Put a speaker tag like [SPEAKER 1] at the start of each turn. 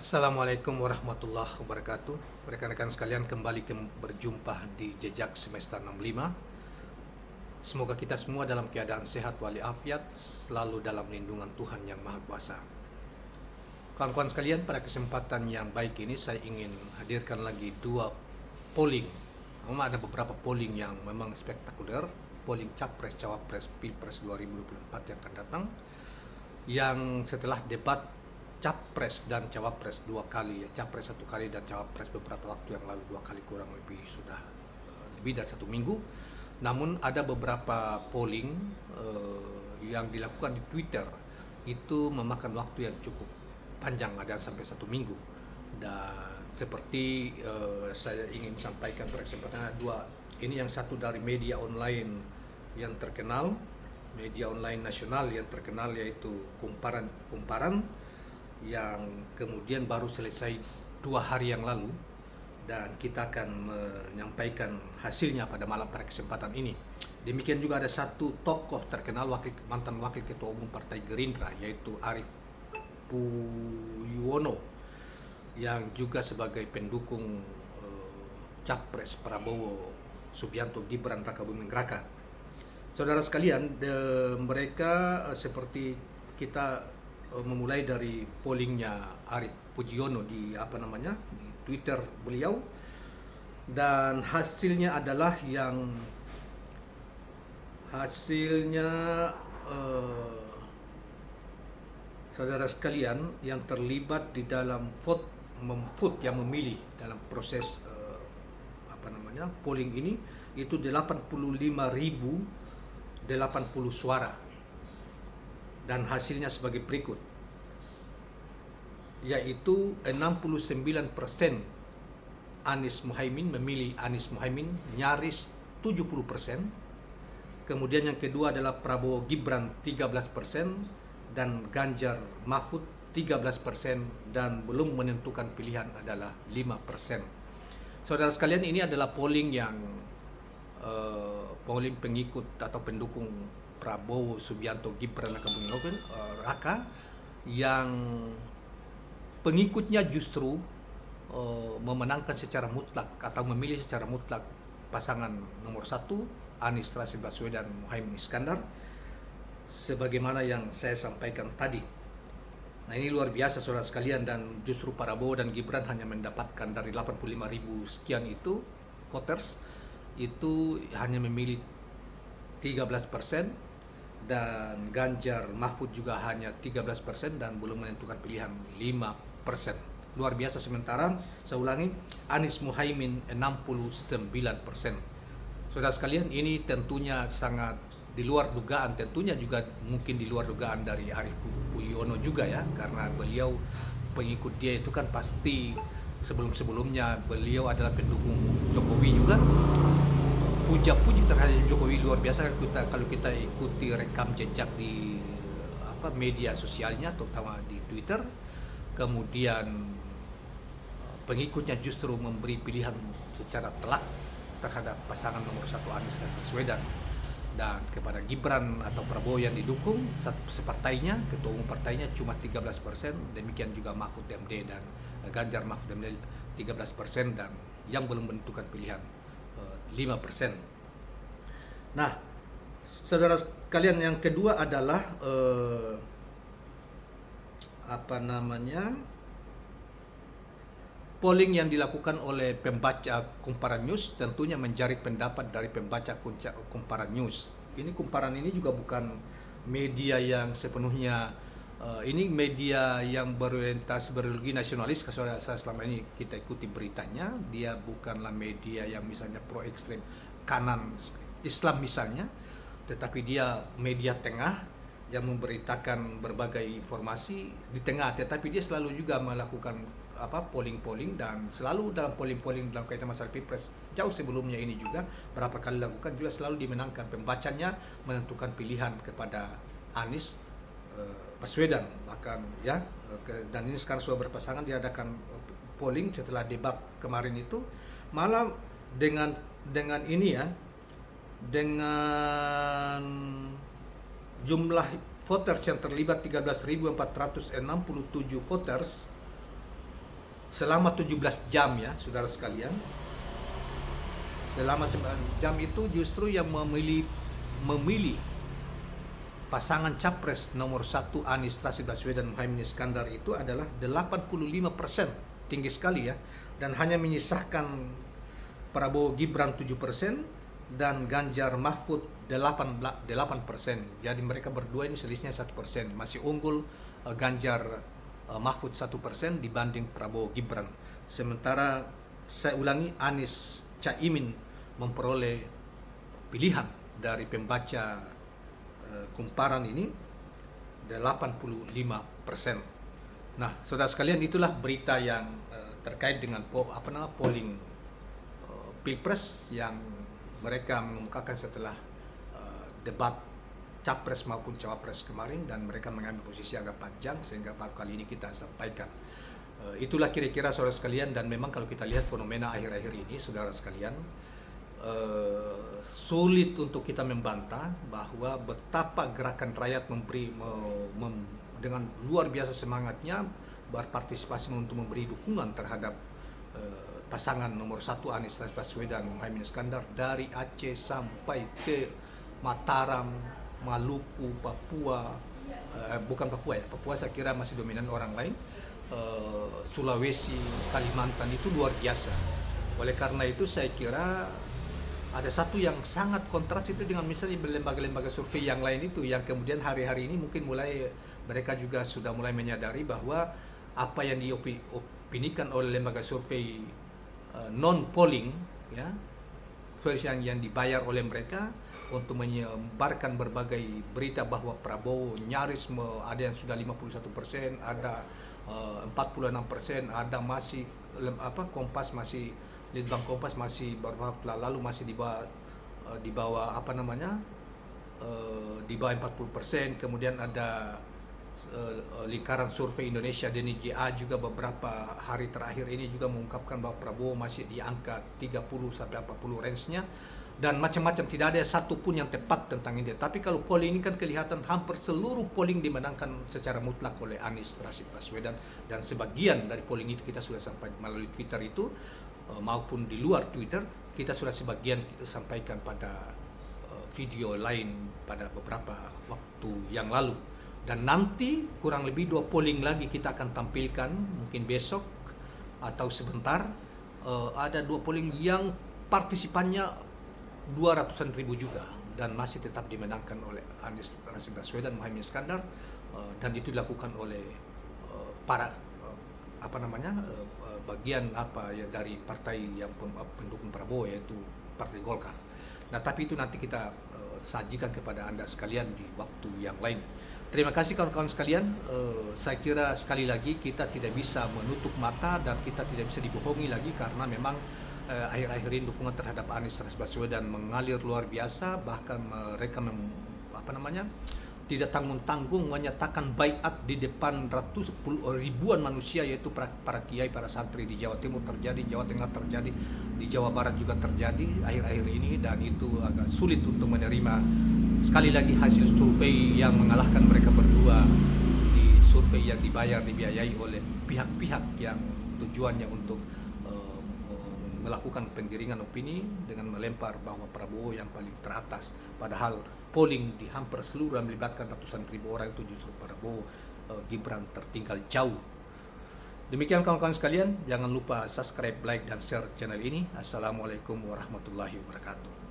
[SPEAKER 1] Assalamualaikum warahmatullahi wabarakatuh. Rekan-rekan sekalian, kembali berjumpa di Jejak Semester 65. Semoga kita semua dalam keadaan sehat walafiat, selalu dalam lindungan Tuhan Yang Maha Kuasa. Kawan-kawan sekalian, pada kesempatan yang baik ini saya ingin hadirkan lagi dua polling. Memang ada beberapa polling yang memang spektakuler, polling Capres Cawapres Pilpres 2024 yang akan datang, yang setelah debat Capres dan Cawapres dua kali, ya, Capres satu kali dan Cawapres beberapa waktu yang lalu dua kali, kurang lebih sudah lebih dari satu minggu. Namun ada beberapa polling yang dilakukan di Twitter itu memakan waktu yang cukup panjang, ada yang sampai satu minggu. Dan seperti saya ingin sampaikan pada kesempatan dua ini, yang satu dari media online yang terkenal, media online nasional yang terkenal, yaitu Kumparan yang kemudian baru selesai 2 hari yang lalu, dan kita akan menyampaikan hasilnya pada malam pada kesempatan ini. Demikian juga ada satu tokoh terkenal, mantan wakil ketua umum Partai Gerindra, yaitu Arief Puyono, yang juga sebagai pendukung Capres Prabowo Subianto Gibran Raka Buming Raka. Saudara sekalian, mereka seperti kita memulai dari pollingnya Arief Puyono di di Twitter beliau, dan hasilnya adalah saudara sekalian, yang terlibat di dalam yang memilih dalam proses polling ini itu 85.080 suara, dan hasilnya sebagai berikut, yaitu 69% Anies Muhaimin, memilih Anies Muhaimin nyaris 70%. Kemudian yang kedua adalah Prabowo Gibran 13%, dan Ganjar Mahfud 13%, dan belum menentukan pilihan adalah 5%. Saudara sekalian, ini adalah polling yang polling pengikut atau pendukung Prabowo Subianto Gibran Raka, yang pengikutnya justru memenangkan secara mutlak atau memilih secara mutlak pasangan nomor 1 Anies Rashid Baswedan Muhaimin Iskandar, sebagaimana yang saya sampaikan tadi. Nah, ini luar biasa saudara sekalian, dan justru Prabowo dan Gibran hanya mendapatkan dari 85.000 sekian itu voters, itu hanya memilih 13%, dan Ganjar Mahfud juga hanya 13%, dan belum menentukan pilihan 5%. Luar biasa. Sementara, saya ulangi, Anies Muhaimin 69%. Saudara sekalian, ini tentunya sangat di luar dugaan, tentunya juga mungkin di luar dugaan dari Arief Puyono juga, ya, karena beliau, pengikut dia itu kan pasti sebelum-sebelumnya beliau adalah pendukung Jokowi juga. Puja-puji terhadap Jokowi luar biasa kalau kita ikuti rekam jejak di media sosialnya, terutama di Twitter. Kemudian pengikutnya justru memberi pilihan secara telak terhadap pasangan nomor 1 Anies Baswedan, dan kepada Gibran atau Prabowo yang didukung separtainya, ketua umum partainya cuma 13%, demikian juga Mahfud MD dan Ganjar Mahfud MD 13%, dan yang belum menentukan pilihan 5%. Nah, saudara sekalian, yang kedua adalah polling yang dilakukan oleh pembaca Kumparan News, tentunya menjaring pendapat dari pembaca Kumparan News. Ini Kumparan ini juga bukan media yang sepenuhnya ini media yang berorientasi beridеologi nasionalis. Saya selama ini kita ikuti beritanya, dia bukanlah media yang misalnya pro ekstrem kanan Islam misalnya, tetapi dia media tengah yang memberitakan berbagai informasi di tengah, tetapi dia selalu juga melakukan polling, dan selalu dalam polling dalam kaitan masalah Pilpres jauh sebelumnya ini juga berapa kali lakukan, juga selalu dimenangkan, pembacanya menentukan pilihan kepada Anies Baswedan bahkan, ya. Dan ini sekarang sudah berpasangan, diadakan polling setelah debat kemarin itu, malah dengan ini, ya, dengan jumlah voters yang terlibat 13.467 voters, selama 17 jam ya, saudara sekalian. Selama 9 jam itu justru yang memilih pasangan capres nomor 1 Anies Rashid Baswedan Muhaimin Iskandar itu adalah 85%, tinggi sekali ya, dan hanya menyisahkan Prabowo Gibran 7% dan Ganjar Mahfud 8%. Jadi mereka berdua ini selisihnya 1%, masih unggul Ganjar Mahfud 1% dibanding Prabowo Gibran. Sementara saya ulangi, Anies Caimin memperoleh pilihan dari pembaca kumparan ini 85%. Nah, saudara sekalian, itulah berita yang terkait dengan polling Pilpres yang mereka mengemukakan setelah debat capres maupun cawapres kemarin, dan mereka mengambil posisi agak panjang sehingga baru kali ini kita sampaikan. Itulah kira-kira saudara sekalian, dan memang kalau kita lihat fenomena akhir-akhir ini saudara sekalian, sulit untuk kita membantah bahwa betapa gerakan rakyat dengan luar biasa semangatnya berpartisipasi untuk memberi dukungan terhadap pasangan nomor 1 Anies Rashid Baswedan Muhaimin Iskandar dari Aceh sampai ke Mataram, Maluku, Papua, bukan Papua ya, Papua saya kira masih dominan orang lain, Sulawesi, Kalimantan, itu luar biasa. Oleh karena itu saya kira ada satu yang sangat kontras itu dengan misalnya lembaga-lembaga survei yang lain itu, yang kemudian hari-hari ini mungkin mulai mereka juga sudah mulai menyadari bahwa apa yang diopinikan oleh lembaga survei non-polling ya, versi yang dibayar oleh mereka untuk menyebarkan berbagai berita bahwa Prabowo nyaris ada yang sudah 51%, ada 46%, ada masih Kompas masih Litbang Kompas masih beberapa lalu masih di bawah di bawah 40%. Kemudian ada lingkaran survei Indonesia DNIJA juga beberapa hari terakhir ini juga mengungkapkan bahwa Prabowo masih di angka 30 sampai 40 range-nya, dan macam-macam, tidak ada satupun yang tepat tentang ini. Tapi kalau polling ini kan kelihatan hampir seluruh polling dimenangkan secara mutlak oleh Anies Rashid Baswedan, dan sebagian dari polling itu kita sudah sampai melalui Twitter itu maupun di luar Twitter, kita sudah sebagian sampaikan pada video lain pada beberapa waktu yang lalu. Dan nanti kurang lebih 2 polling lagi kita akan tampilkan, mungkin besok atau sebentar. Ada 2 polling yang partisipannya 200-an ribu juga, dan masih tetap dimenangkan oleh Anies Rashid Baswedan Muhaimin Iskandar, dan itu dilakukan oleh para bagian dari partai yang pendukung Prabowo, yaitu Partai Golkar. Nah, tapi itu nanti kita sajikan kepada Anda sekalian di waktu yang lain. Terima kasih kawan-kawan sekalian. Saya kira sekali lagi kita tidak bisa menutup mata dan kita tidak bisa dibohongi lagi, karena memang akhir-akhir ini dukungan terhadap Anies Rashid Baswedan mengalir luar biasa. Bahkan mereka tidak tanggung-tanggung menyatakan baiat di depan ribuan manusia, yaitu para kiai, para santri. Di Jawa Timur terjadi, Jawa Tengah terjadi, di Jawa Barat juga terjadi akhir-akhir ini, dan itu agak sulit untuk menerima sekali lagi hasil survei yang mengalahkan mereka berdua di survei yang dibiayai oleh pihak-pihak yang tujuannya untuk melakukan penggiringan opini dengan melempar bahwa Prabowo yang paling teratas, padahal polling di hampir seluruh yang melibatkan ratusan ribu orang itu justru Prabowo Gibran tertinggal jauh. Demikian kawan-kawan sekalian, jangan lupa subscribe, like, dan share channel ini. Assalamualaikum warahmatullahi wabarakatuh.